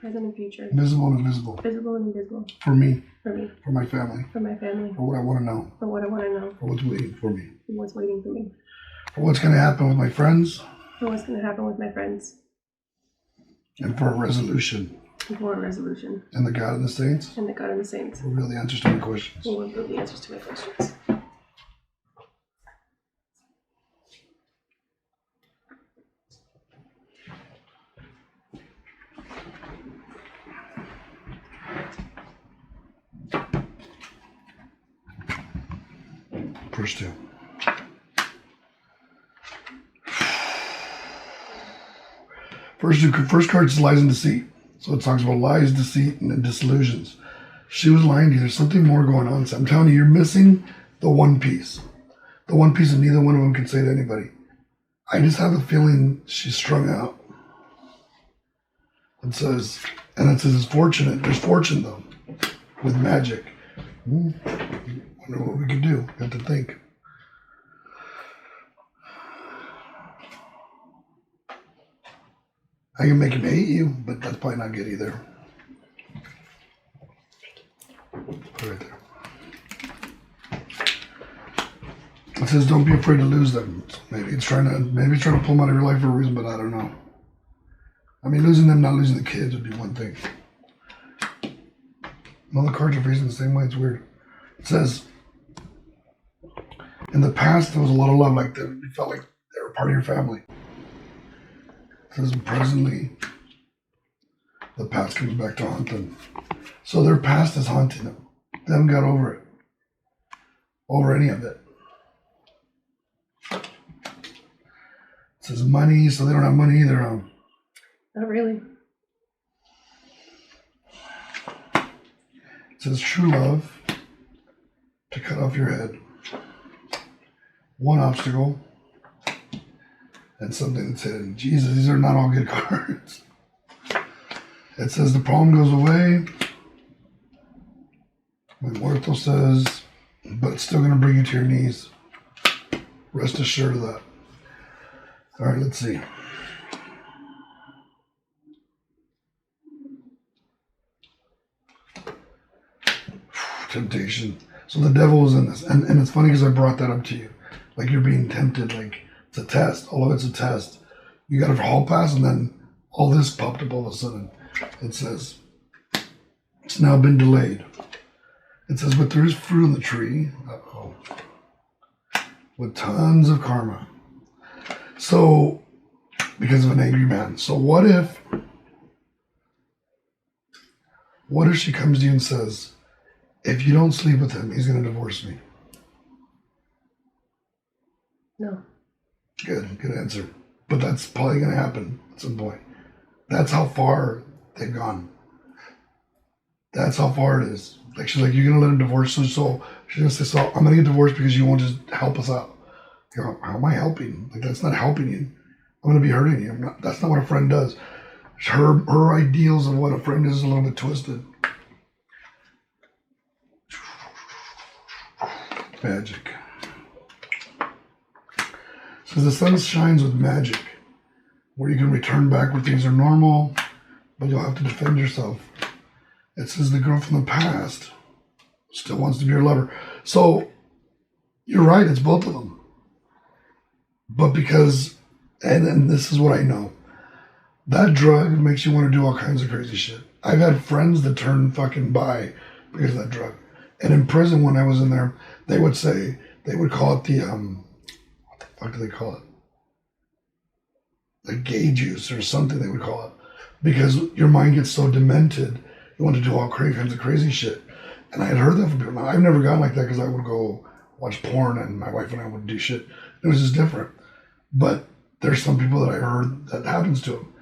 present and future, visible and invisible, visible and invisible, for me, for me, for my family, for my family, for what I want to know, for what I want to know, for what's waiting for me, for what's waiting for me, for what's going to happen with my friends, for what's going to happen with my friends, and for a resolution. and for a resolution. And the God and the saints And the God and the saints will reveal the answers to my questions. will reveal the answers to my questions. First two. First card is lies and deceit. So it talks about lies, deceit, and disillusions. She was lying to you. There's something more going on. So I'm telling you, you're missing the one piece. The one piece that neither one of them can say to anybody. I just have a feeling she's strung out. It says it's fortunate. There's fortune, though, with magic. I wonder what we could do. Got to think. I can make him hate you, but that's probably not good either. Put it right there. It says, "Don't be afraid to lose them." So maybe it's trying to pull them out of your life for a reason, but I don't know. I mean, losing them, not losing the kids would be one thing. All the cards are facing the same way. It's weird. It says, in the past, there was a lot of love, like that. You felt like they were part of your family. It says, presently, the past comes back to haunt them. So their past is haunting them. They haven't got over it. Over any of it. It says money, so they don't have money either. Not really. It says true love to cut off your head. One obstacle and something that's hidden. Jesus, these are not all good cards. It says the problem goes away. Like Muerto says, but it's still going to bring you to your knees. Rest assured of that. All right, let's see. Temptation. So the devil is in this. And it's funny because I brought that up to you. Like you're being tempted. Like it's a test. All of it's a test. You got a hall pass and then all this popped up all of a sudden. It says, it's now been delayed. It says, but there is fruit on the tree. Uh-oh. With tons of karma. So, because of an angry man. So what if she comes to you and says, if you don't sleep with him, he's going to divorce me? No. Good answer. But that's probably going to happen at some point. That's how far they've gone. That's how far it is. Like she's like, you're going to let him divorce you? So she's going to say, so I'm going to get divorced because you won't just help us out. You know, how am I helping? Like that's not helping you. I'm going to be hurting you. That's not what a friend does. Her ideals of what a friend is a little bit twisted. Magic. Says the sun shines with magic, where you can return back where things are normal, but you'll have to defend yourself. It says the girl from the past still wants to be your lover. So you're right, it's both of them. But because, and this is what I know, that drug makes you want to do all kinds of crazy shit. I've had friends that turn fucking bi because of that drug. And in prison, when I was in there, they would call it the, what the fuck do they call it? The gay juice or something they would call it. Because your mind gets so demented, you want to do all kinds of crazy shit. And I had heard that from people. Now, I've never gotten like that because I would go watch porn and my wife and I would do shit. It was just different. But there's some people that I heard that happens to them.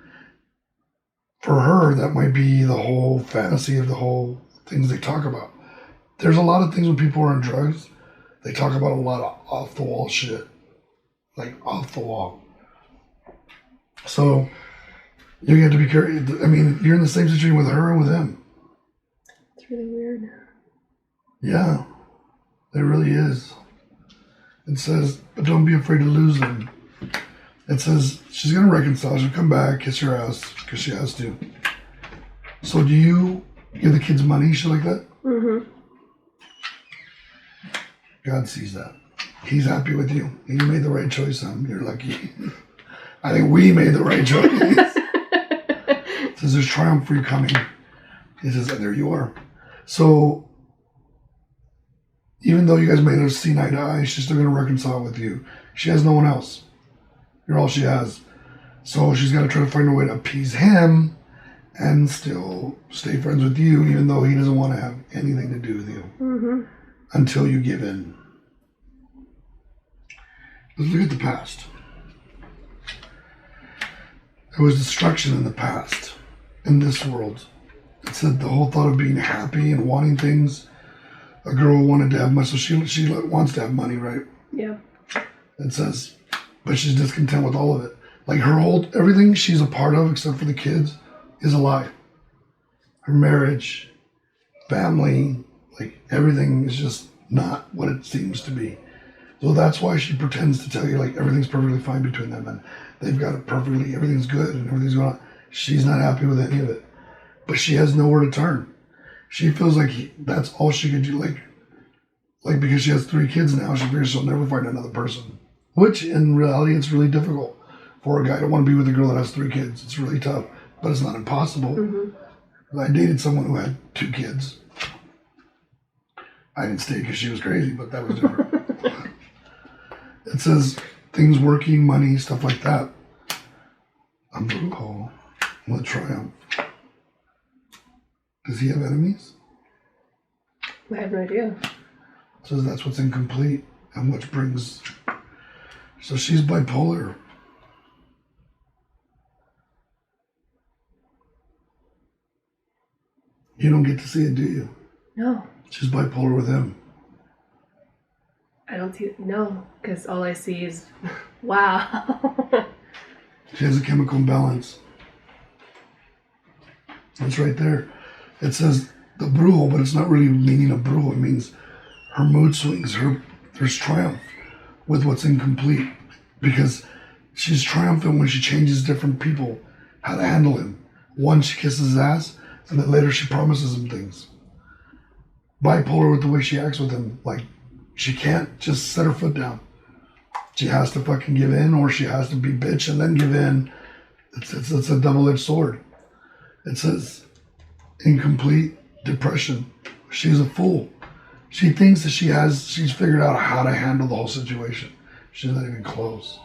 For her, that might be the whole fantasy of the whole things they talk about. There's a lot of things when people are on drugs, they talk about a lot of off-the-wall shit. Like, off the wall. So, you have to be careful. I mean, you're in the same situation with her and with him. It's really weird. Yeah, it really is. It says, but don't be afraid to lose them. It says she's going to reconcile. She'll come back, kiss your ass, because she has to. So do you give the kids money, shit like that? Mm-hmm. God sees that. He's happy with you. You made the right choice, son. You're lucky. I think we made the right choice. It says there's triumph for you coming. He says, and there you are. So even though you guys may not see eye to eye, she's still going to reconcile with you. She has no one else. You're all she has. So she's got to try to find a way to appease him and still stay friends with you, even though he doesn't want to have anything to do with you. Mm-hmm. Until you give in. Let's look at the past. There was destruction in the past, in this world. It said the whole thought of being happy and wanting things. A girl wanted to have money, so she wants to have money, right? Yeah. It says, but she's discontent with all of it. Like everything she's a part of, except for the kids, is a lie. Her marriage, family, like everything is just not what it seems to be. So that's why she pretends to tell you like everything's perfectly fine between them and they've got it perfectly, everything's good and everything's going on. She's not happy with any of it. But she has nowhere to turn. She feels like that's all she could do. Like because she has 3 kids now, she figures she'll never find another person. Which in reality, it's really difficult for a guy to want to be with a girl that has 3 kids. It's really tough, but it's not impossible. Mm-hmm. I dated someone who had 2 kids. I didn't stay because she was crazy, but that was different. It says things working, money, stuff like that. I'm brutal. What triumph? Does he have enemies? I have no idea. It says that's what's incomplete and which brings. So she's bipolar. You don't get to see it, do you? No. She's bipolar with him. I don't see it. No, because all I see is, wow. She has a chemical imbalance. It's right there. It says the brutal, but it's not really meaning a brutal. It means her mood swings. There's triumph with what's incomplete because she's triumphant when she changes different people how to handle him. One, she kisses his ass, and then later she promises him things. Bipolar with the way she acts with him. Like, she can't just set her foot down. She has to fucking give in, or she has to be bitch and then give in. It's a double-edged sword. It says incomplete depression. She's a fool. She thinks that she's figured out how to handle the whole situation. She's not even close.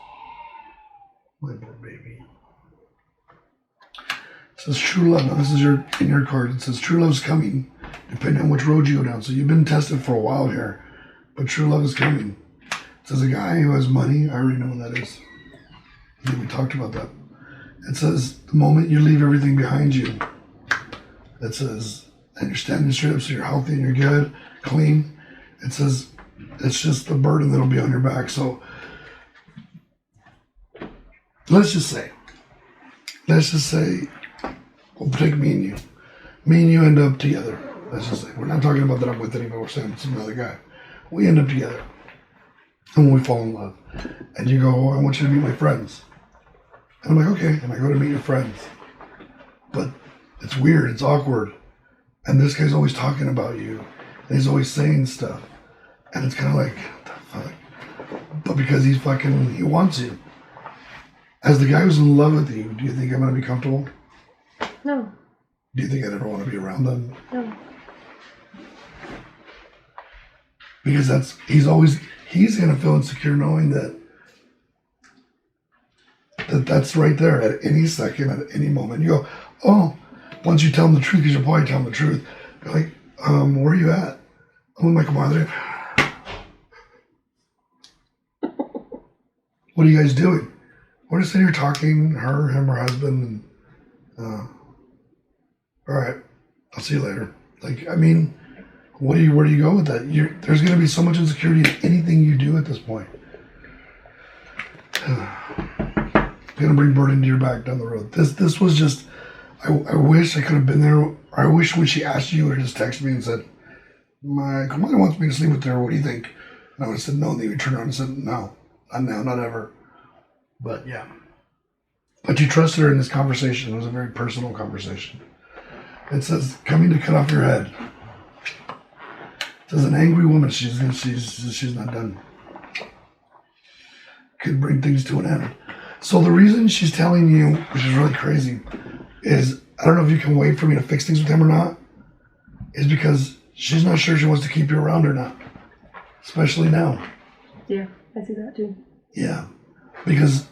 My poor baby. It says true love. Now this is in your card. It says true love's coming, depending on which road you go down. So you've been tested for a while here, but true love is coming. It says a guy who has money. I already know who that is. I think we talked about that. It says the moment you leave everything behind you. It says, and you're standing straight up, so you're healthy and you're good, clean. It says it's just the burden that'll be on your back. So let's just say, we'll take me and you. Me and you end up together. Let's just say. We're not talking about that I'm with anybody. We're saying it's another guy. We end up together. And we fall in love. And you go, oh, I want you to meet my friends. And I'm like, okay. And I go to meet your friends. But it's weird. It's awkward. And this guy's always talking about you. And he's always saying stuff. And it's kind of like, what the fuck? But because he wants you. As the guy who's in love with you, do you think I'm going to be comfortable? No. Do you think I'd ever want to be around them? No. Because he's going to feel insecure knowing that's right there at any second, at any moment. You go, oh, once you tell him the truth, because you'll probably tell him the truth. You're like, where are you at? I'm with my comadre. What are you guys doing? We're just sitting here talking, him, her husband, and all right, I'll see you later. Like, I mean, where do you go with that? There's going to be so much insecurity in anything you do at this point. It's going to bring burden to your back down the road. This was just, I wish I could have been there. I wish when she asked you, you would have just texted me and said, my comadre wants me to sleep with her. What do you think? And I would have said no, and then you would turn around and said, no, not now, not ever. But yeah. But you trusted her in this conversation. It was a very personal conversation. It says, coming to cut off your head. It says, an angry woman, she's not done. Could bring things to an end. So the reason she's telling you, which is really crazy, is I don't know if you can wait for me to fix things with him or not, is because she's not sure she wants to keep you around or not. Especially now. Yeah, I see that too. Yeah. Because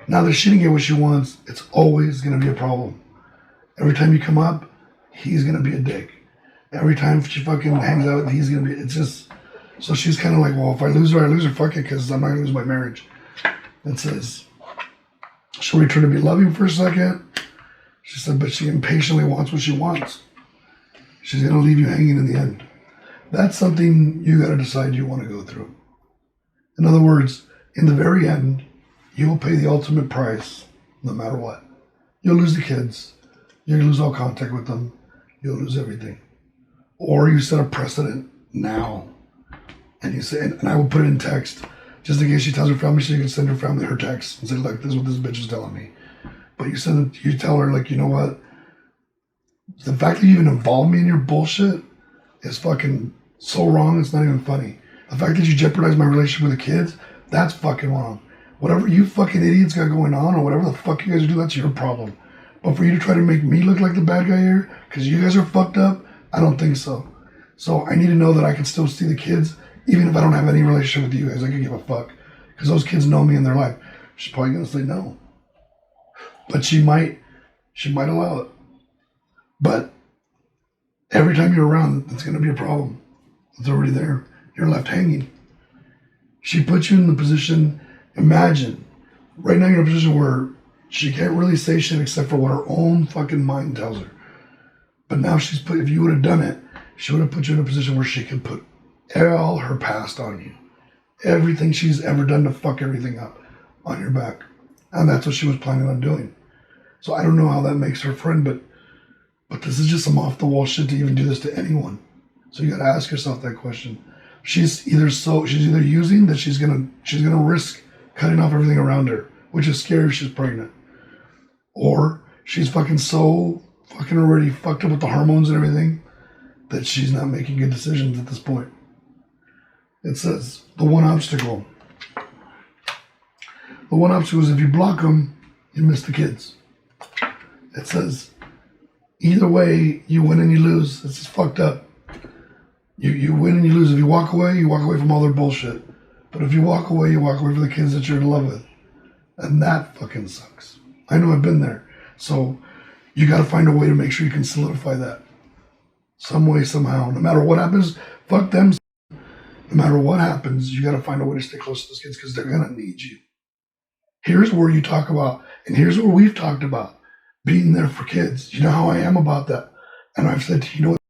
now that she didn't get what she wants, it's always going to be a problem. Every time you come up, he's going to be a dick. Every time she fucking hangs out, he's going to be, it's just, so she's kind of like, well, if I lose her, fuck it, because I'm not going to lose my marriage. It says, she'll return to be loving for a second. She said, but she impatiently wants what she wants. She's going to leave you hanging in the end. That's something you got to decide you want to go through. In other words, in the very end, you will pay the ultimate price, no matter what. You'll lose the kids. You'll lose all contact with them. You'll lose everything. Or you set a precedent now. And you say, and I will put it in text, just in case she tells her family, she can send her family her text and say, look, this is what this bitch is telling me. But you tell her, like, you know what? The fact that you even involve me in your bullshit is fucking so wrong, it's not even funny. The fact that you jeopardize my relationship with the kids, that's fucking wrong. Whatever you fucking idiots got going on, or whatever the fuck you guys do, that's your problem. But for you to try to make me look like the bad guy here, because you guys are fucked up, I don't think so. So I need to know that I can still see the kids, even if I don't have any relationship with you guys. I can give a fuck. Because those kids know me in their life. She's probably going to say no. But she might allow it. But every time you're around, it's going to be a problem. It's already there. You're left hanging. She puts you in the position, imagine, right now you're in a position where she can't really say shit except for what her own fucking mind tells her. But now if you would have done it, she would have put you in a position where she could put all her past on you. Everything she's ever done to fuck everything up on your back. And that's what she was planning on doing. So I don't know how that makes her friend, but this is just some off the wall shit to even do this to anyone. So you gotta ask yourself that question. She's either using that she's gonna risk cutting off everything around her, which is scary if she's pregnant. Or she's fucking so fucking already fucked up with the hormones and everything that she's not making good decisions at this point. It says the one obstacle. The one obstacle is if you block them, you miss the kids. It says either way, you win and you lose. It's just fucked up. You win and you lose. If you walk away from all their bullshit. But if you walk away from the kids that you're in love with. And that fucking sucks. I know I've been there. So you got to find a way to make sure you can solidify that. Some way, somehow. No matter what happens, fuck them. No matter what happens, you got to find a way to stay close to those kids because they're going to need you. Here's where you talk about, and here's where we've talked about, being there for kids. You know how I am about that. And I've said to you, you know what?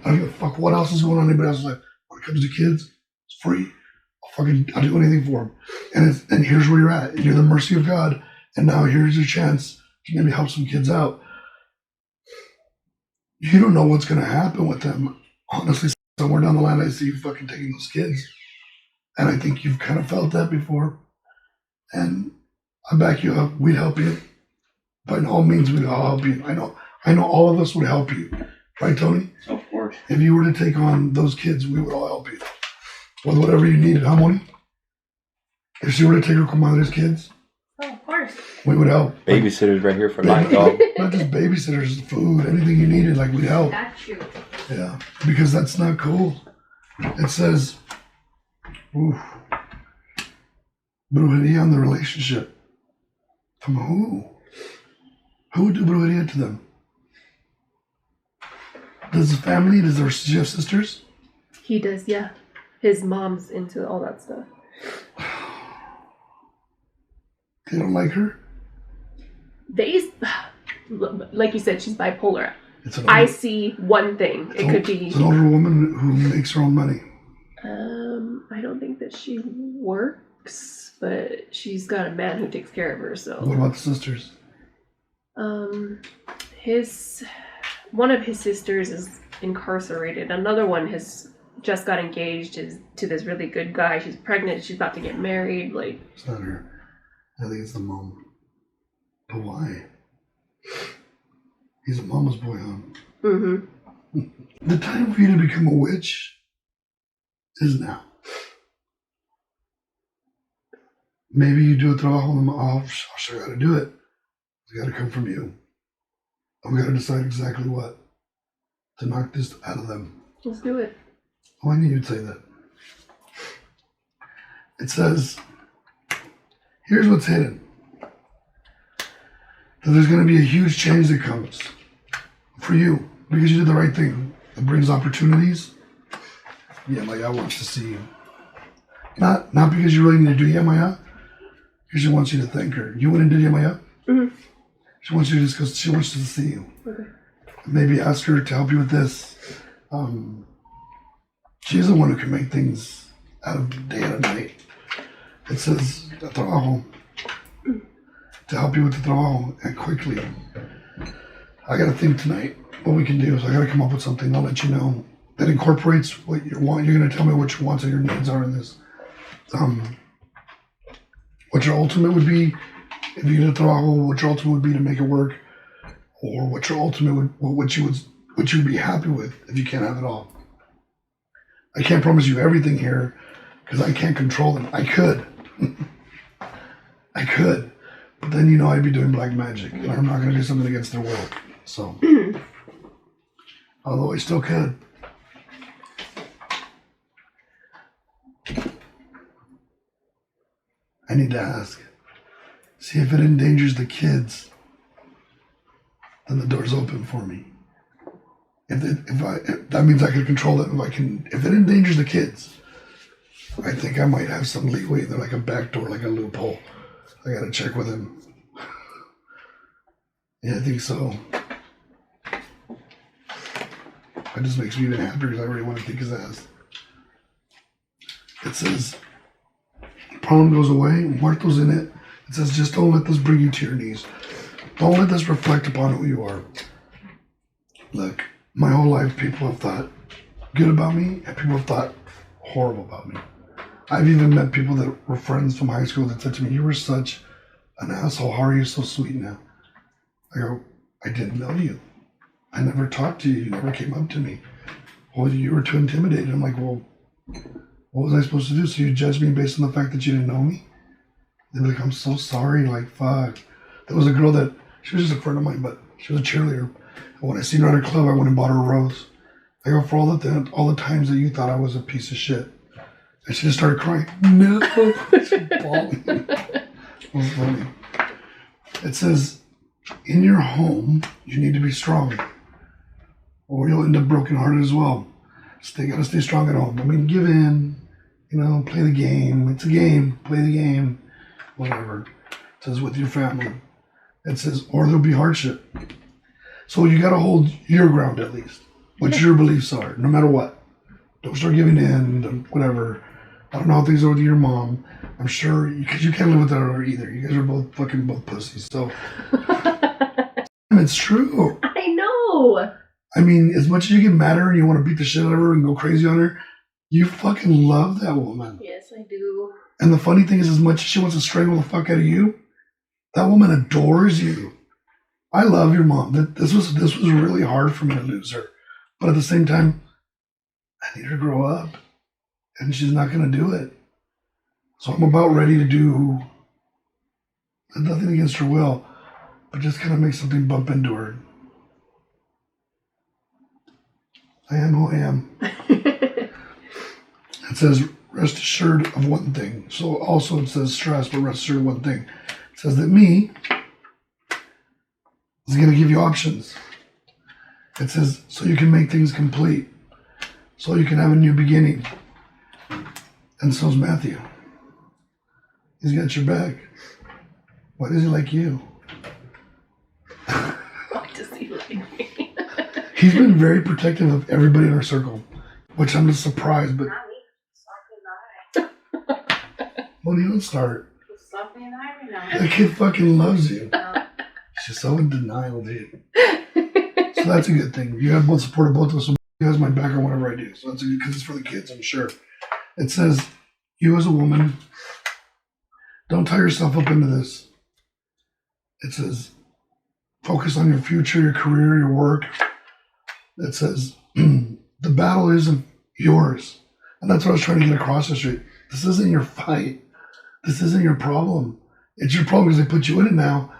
I don't give a fuck what else is going on in anybody else's life. When it comes to kids, it's free. I'll do anything for them. And here's where you're at. You're the mercy of God. And now here's your chance to maybe help some kids out. You don't know what's going to happen with them. Honestly, somewhere down the line, I see you fucking taking those kids. And I think you've kind of felt that before. And I back you up. We'd help you. By all means, we'd all help you. I know all of us would help you. Right, Tony? Of course. If you were to take on those kids, we would all help you. With whatever you needed, huh, Moni? If she were to take her comadre's kids, Oh, of course. we would help. Babysitters right here for life, dog. Not just babysitters, food, anything you needed, like we'd help. That's true. Yeah, because that's not cool. It says, oof, brujeria on the relationship. From who? Who would do brujeria to them? Does the family, do you have sisters? He does, yeah. His mom's into all that stuff. They don't like her? Like you said, she's bipolar. I see one thing. It could be... It's an older woman who makes her own money. I don't think that she works, but she's got a man who takes care of her, so... What about the sisters? One of his sisters is incarcerated. Another one has just got engaged to this really good guy. She's pregnant. She's about to get married. Like, it's not her. I think it's the mom. But why? He's a mama's boy, huh? Mm-hmm. The time for you to become a witch is now. Maybe you do a trabajo and I'll show you how to do it. It's got to come from you. And we got to decide exactly what to knock this out of them. Let's do it. Oh, I knew you'd say that. It says, here's what's hidden. That there's going to be a huge change that comes for you because you did the right thing. It brings opportunities. Yeah, Maya wants to see you. Not because you really need to do Yamaya, because she wants you to thank her. You went and did Yamaya? Mm-hmm. She wants you to just because she wants to see you. Okay. Maybe ask her to help you with this. She's the one who can make things out of day and night. It says trabajo to help you with the trabajo and quickly. I got to think tonight what we can do. So I got to come up with something. I'll let you know that incorporates what you want. You're going to tell me what your wants and your needs are in this. What your ultimate would be if you did a trabajo. What your ultimate would be to make it work, or what your ultimate what you would be happy with if you can't have it all. I can't promise you everything here because I can't control them. I could. I could. But then, I'd be doing black magic. And I'm not going to do something against their will. So, although I still could. I need to ask. See if it endangers the kids. Then the door's open for me. If that means I can control it. If it endangers the kids, I think I might have some leeway. They're like a back door, like a loophole. I gotta check with him. Yeah, I think so. That just makes me even happier because I really want to kick his ass. It says, problem goes away, muerto's in it. It says, just don't let this bring you to your knees. Don't let this reflect upon who you are. Look, my whole life people have thought good about me and people have thought horrible about me. I've even met people that were friends from high school that said to me, you were such an asshole. How are you so sweet now? I go, I didn't know you. I never talked to you. You never came up to me. Well, you were too intimidated. I'm like, well, what was I supposed to do? So you judged me based on the fact that you didn't know me? They'd be like, I'm so sorry. Like, fuck. There was a girl that, she was just a friend of mine, but she was a cheerleader. And when I seen her at a club, I went and bought her a rose. I go, for all the times that you thought I was a piece of shit. And she just started crying. No. She's bawling. It was funny. It says, in your home, you need to be strong. Or you'll end up brokenhearted as well. So you gotta stay strong at home. I mean, give in, play the game. It's a game. Play the game. Whatever. It says with your family. It says, or there'll be hardship. So you gotta hold your ground at least. What your beliefs are, no matter what. Don't start giving in, whatever. I don't know how things are with your mom. I'm sure, because you can't live with her either. You guys are both pussies. So, it's true. I know. I mean, as much as you get mad at her and you want to beat the shit out of her and go crazy on her, you fucking love that woman. Yes, I do. And the funny thing is, as much as she wants to strangle the fuck out of you, that woman adores you. I love your mom. This was really hard for me to lose her. But at the same time, I need her to grow up. And she's not going to do it. So I'm about ready to do nothing against her will, but just kind of make something bump into her. I am who I am. It says, rest assured of one thing. So also it says stress, but rest assured of one thing. It says that me is going to give you options. It says, so you can make things complete. So you can have a new beginning. And so's Matthew. He's got your back. Why does he like you? Why does he like me? He's been very protective of everybody in our circle, which I'm just surprised, but... Well, you don't start. That kid fucking loves you. She's so in denial, dude. So that's a good thing. You have both support of both of us. So he has my back on whatever I do. So that's a good, because it's for the kids, I'm sure. It says, you as a woman, don't tie yourself up into this. It says, focus on your future, your career, your work. that says, the battle isn't yours. And that's what I was trying to get across the street. This isn't your fight. This isn't your problem. It's your problem because they put you in it now,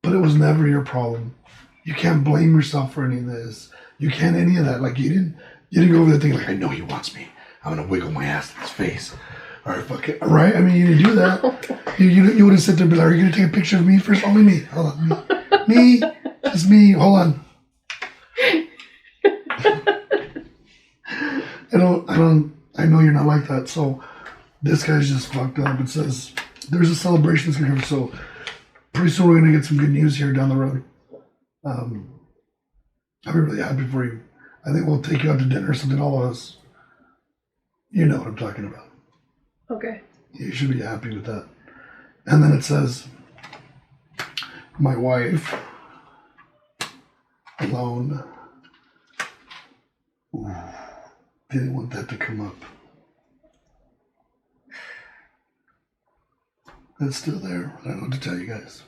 but it was never your problem. You can't blame yourself for any of this. You can't any of that. Like you didn't go over there thinking like, I know he wants me. I'm gonna wiggle my ass in his face. All right, fuck it. Right? I mean, you didn't do that. You wouldn't sit there and be like, are you gonna take a picture of me first? Only me. Hold on. Me. Just me. Hold on. I know you're not like that. So this guy's just fucked up. It says there's a celebration that's gonna come. So pretty soon we're gonna get some good news here down the road. I'll be really happy for you. I think we'll take you out to dinner or something, all of us. You know what I'm talking about. Okay. You should be happy with that. And then it says, my wife, alone. Ooh, didn't want that to come up. It's still there. I don't know what to tell you guys.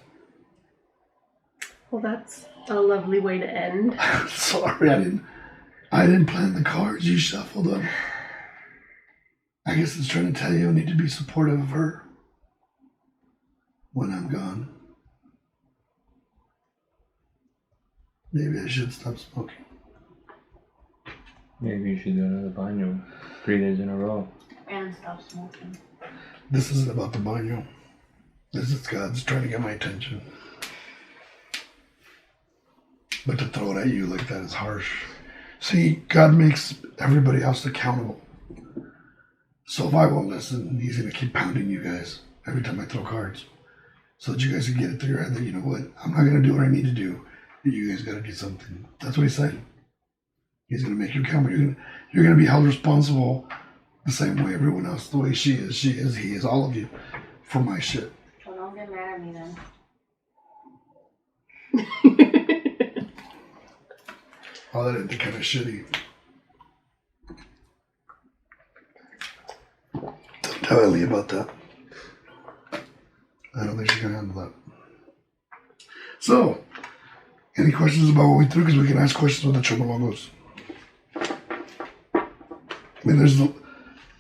Well, that's a lovely way to end. Sorry, I didn't plan the cards. You shuffled them. I guess it's trying to tell you I need to be supportive of her when I'm gone. Maybe I should stop smoking. Maybe you should do another baño 3 days in a row. And stop smoking. This isn't about the baño. This is God's trying to get my attention. But to throw it at you like that is harsh. See, God makes everybody else accountable. So if I won't listen, he's going to keep pounding you guys every time I throw cards. So that you guys can get it through your head that, you know what, I'm not going to do what I need to do. You guys got to do something. That's what he's saying. He's going to make you accountable. You're going to be held responsible the same way everyone else, the way she is, he is, all of you, for my shit. Well, don't get mad at me then. Oh, that ended kind of shitty. Don't tell Ellie about that. I don't think she's going to handle that. So, any questions about what we threw? Because we can ask questions with the Chomolongos. I mean,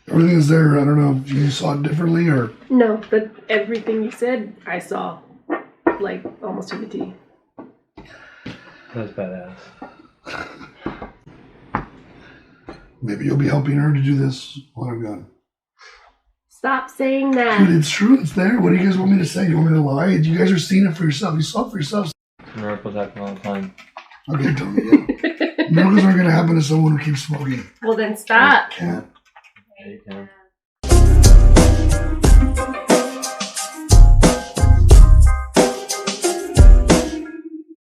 everything is there. I don't know if you saw it differently or... No, but everything you said, I saw. Like, almost to the T. That's badass. Maybe you'll be helping her to do this while I'm gone. Stop saying that. Dude, it's true. It's there. What do you guys want me to say? You want me to lie? You guys are seeing it for yourself. You saw it for yourself. Miracles happen all the time. Okay, tell me. Yeah. Miracles aren't going to happen to someone who keeps smoking. Well, then stop. Can't. Yeah, you can.